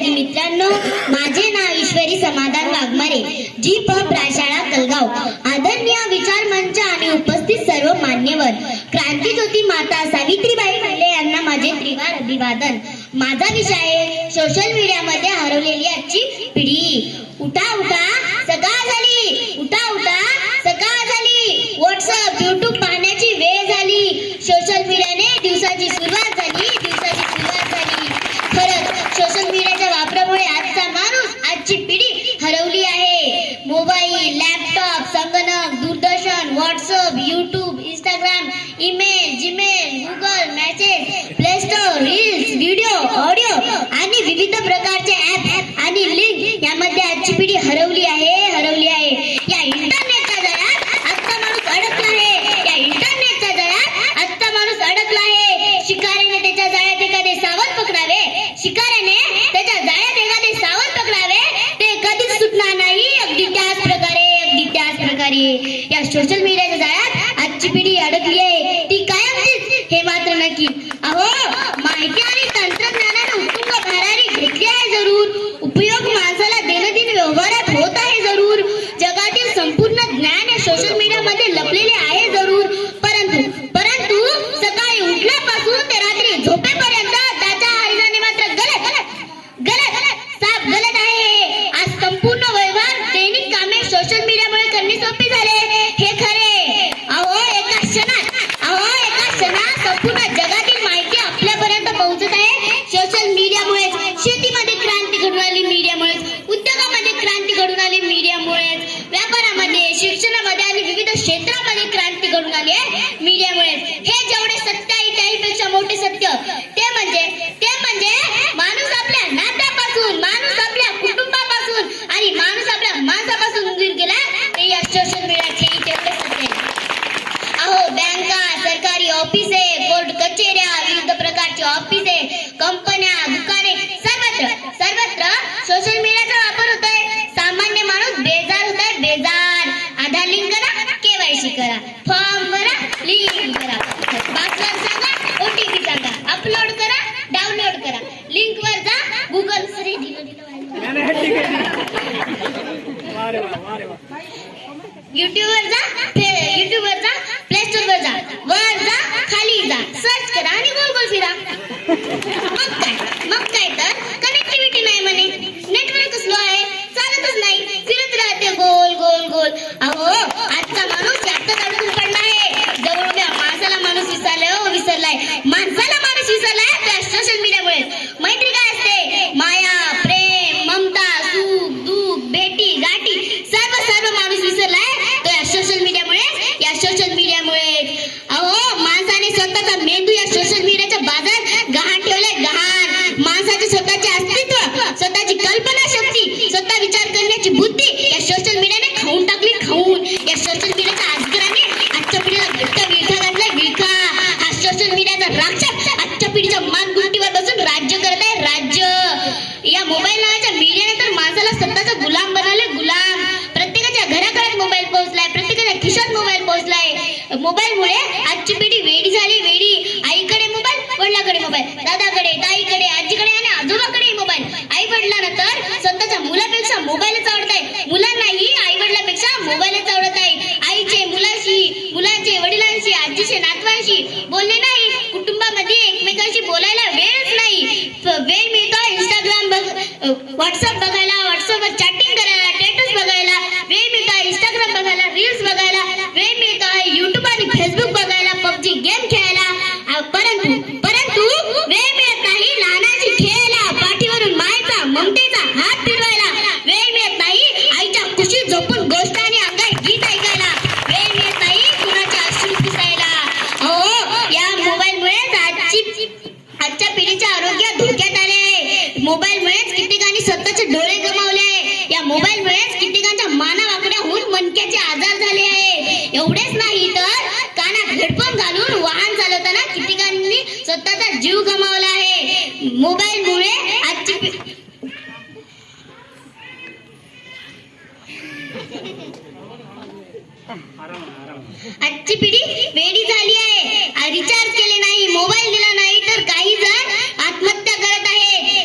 विद्यार्थी मित्रांनो, माझे नाव ईश्वरी समाधान वाघमारे, जी प प्राशाळा कलगाव. आदरणीय विचार मंच आणि उपस्थित सर्व मान्यवर, क्रांतीज्योती माता सावित्रीबाई फुले यांना माझे त्रिवार अभिवादन. माझा विषय आहे सोशल मीडियामध्ये हरवलेली आजची पिढी. उठा उठा सकाळ झाली, उठा उठा सकाळ झाली. व्हॉट्सअप युट्यूब पाहण्याची वेळ झाली. सोशल मीडियाने दिवसाची सुरुवात झाली, दिवसाची सुरुवात झाली. खरंच सोशल मीडियाच्या वापरामुळे आजचा माणूस, आजची पिढी हरवली आहे. मोबाईल, लॅपटॉप, संगणक, दूरदर्शन, WhatsApp, YouTube, Instagram, email, Gmail, Google message, play store, reels, video, audio आणि विविध प्रकारचे ऍप आणि लिंक यामध्ये आजची पिढी हरवली आहे. या इंटरनेटच्या जगात आजचा माणूस अडकला आहे. या इंटरनेटच्या जगात आजचा माणूस अडकला आहे. शिकाऱ्याने त्याच्या जाळ्यात एखादे सावध पकडावे, शिकाऱ्याने त्याच्या जाळ्यात एखादे सावध पकडावे, ते कधीच सुटणार नाही. अगदी त्याच प्रकारे या सोशल मीडियाच्या जाळ्यात आजची पिढी अडकली आहे. ती कायमचीच हे मात्र नक्की. अहो, माहिती आणि तंत्रज्ञानाने उत्तुंग भरारी घेतली आहे जरूर. उपयोग माणसाला दैनंदिन व्यवहारात होत आहे जरूर. जगातील संपूर्ण ज्ञान या सोशल मीडियामध्ये लपलेले आहे जरूर. परंतु सकाळी उठल्यापासून ते रात्री झोपेपर्यंत त्याच्या आहारी मात्र गलत आहे. आज संपूर्ण व्यवहार, दैनिक कामे सोशल मीडियामुळे करणे सोपे झाले, हे खरे. अहो एका क्षणात संपूर्ण जगातील माहिती आपल्यापर्यंत पोहोचत आहे सोशल मीडियामुळे. शेतीमध्ये क्रांती घडून आली मीडियामुळेच, उद्योगामध्ये क्रांती घडून आली मीडियामुळेच, व्यापारामध्ये, शिक्षणामध्ये आणि विविध क्षेत्रामध्ये क्रांती घडून आली आहे मीडियामुळेच. हे जेवढे सत्य आहे त्याहीपेक्षा मोठे सत्य ते म्हणजे माणूस आपल्या नात्यापासून, माणूस आपल्या कुटुंबापासून आणि माणूस आपल्या माणसापासून दूर गेला ते या सोशल मीडियाचे तेवढे सत्य आहे. अहो, बँका, सरकारी ऑफिसे, कोर्ट कचेऱ्या, विविध प्रकारचे ऑफिसे, कंपन्या, दुकाने, सर्वत्र सोशल मीडियाचा वापर होतोय. सामान्य माणूस बेजार होतोय, बेजार. आधार लिंक करा, केवायसी करा, फॉर्म भरा, लिंक करा, पासवर्ड सांगा, ओटीपी सांगा, अपलोड करा, डाउनलोड करा, लिंक वर जा, गुगल युट्यूब वर जा, प्ले स्टोर वर जा, खाली जा, सर्च करा आणि गोल गोल फिरा. मग काय तर कनेक्टिव्हिटी नाही म्हणे, नेटवर्क स्लो आहे, चालतच नाही, फिरत राहते गोल गोल गोल. अहो, आजचा माणूस यातच अडकून पडला आहे. जवळ उभ्या माणसाला माणूस विसरलाय. माणसाला माणूस विसरलाय त्या सोशल मीडियामुळे. मैत्री काय असते? माया, प्रेम, ममता, सुख दुःख, भेटी गाठी, सर्व माणूस विसरलाय तो या सोशल मीडियामुळे. अहो, माणसाने स्वतःचा मेंदू या सोशल मीडियाच्या बाजारात गहाण ठेवलाय, गहाण. माणसाचे स्वतःचे अस्तित्व, स्वतःची कल्पना शक्ती, स्वतः विचार करण्याची बुद्धी या सोशल मीडियाने खाऊन टाकली, खाऊन. या सोशल मीडियाच्या आजगराने आजच्या पिढीला घट्ट विळखा घातलाय, विळखा. हा सोशल मीडियाचा राक्षस आजच्या पिढीच्या मानगुंटीवर बसून राज्य करत आहे, राज्य. या मोबाईल नावाच्या मीडियाने तर माणसाला स्वतःचा गुलाम बनवले, गुलाम. प्रत्येकाच्या घराघरात मोबाईल पोहोचलाय, प्रत्येकाच्या खिशात मोबाईल पोहोचलाय. मोबाईलमुळे आजची पिढी वेडी झाली, वेडी. आईकडे मोबाईल, वडिलांकडे मोबाईल, दादाकडे, ताईकडे, आजीकडे आणि आजोबाकडे मोबाईल. आई वडिलांना तर स्वतःच्या मुलापेक्षा मोबाईलच आवडत आहे, मुलांनाही आई वडिलांपेक्षा मोबाईलच आवडत आहे. आईचे मुलाशी, मुलांचे वडिलांशी, आजीचे नातवांशी बोलणे नाही. कुटुंबामध्ये एकमेकांशी बोलायला वेळच नाही. वेळ मिळतो इंस्टाग्राम व्हॉट्सअप बघायला, व्हॉट्सअपवर चॅटिंग करायला, स्टेटस बघायला वेळ मिळतो, इंस्टाग्राम बघायला, रील्स बघायला वेळ मिळतो, युट्यूब आणि फेसबुक बघायला, पबजी गेम खेळायला. परंतु वेळ मिळत नाही लहानाची खेळायला, पाठीवरून मायेचा, ममतेचा हात फिरवायला. वेळ मिळत नाही आईच्या कुशीत झोपून गोष्ट आणि अंगाई गीत ऐकायला. वेळ मिळत नाही कुणाच्या अश्रू पुसायला. हो, या मोबाईलमुळेच आजच्या पिढीचे आरोग्य धोक्यात आले आहे. मोबाईलमुळेच कित्येकांनी स्वतःचे डोळे गमावले आहे. या मोबाईलमुळेच कित्येकांच्या माना वाकड्या होऊन मणक्याचे आजार झाले आहे. एवढेच नाही तर कानात हेडफोन घालून वाहन चालवताना कित्येकांनी स्वतःचा जीव गमावला आहे. मोबाईलमुळे आजची पिढी वेडी झाली आहे. रिचार्ज केले नाही, मोबाईल दिला नाही तर काही जण आत्महत्या करत आहे.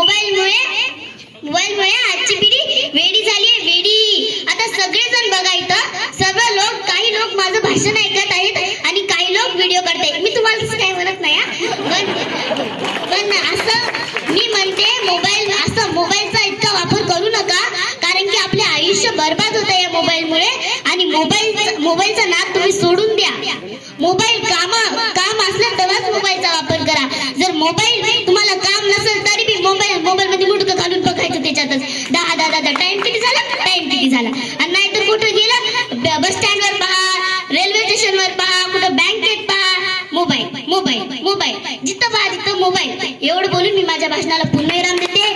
मोबाईलमुळे आजची पिढी वेडी झाली आहे, वेडी. आता सगळेजण बघा इथं, सर्व लोक, काही लोक माझं भाषण ऐकत आहेत आणि काही लोक व्हिडिओ करतायत. मी तुम्हाला तसं काही म्हणत नाही पण असं मी म्हणते, मोबाईलचा इतका वापर करू नका, कारण की आपले आयुष्य बर्बाद होत आहे या मोबाईलमुळे. आणि मोबाईलचा नाद तुम्ही सोडून द्या. मोबाईल काम असलं तरच मोबाईलचा वापर करा. जर मोबाईल तुम्हाला काम नसेल तरी बी मोबाईल मध्ये मुडकं घालून बघायचं त्याच्यातच. दहा टाइम किती झाला. आणि नाहीतर कुठं गेलं, बस स्टँडवर पहा, रेल्वे स्टेशनवर पहा, कुठं बँकेत पहा, मोबाईल जिथं पहा तिथं मोबाईल. एवढं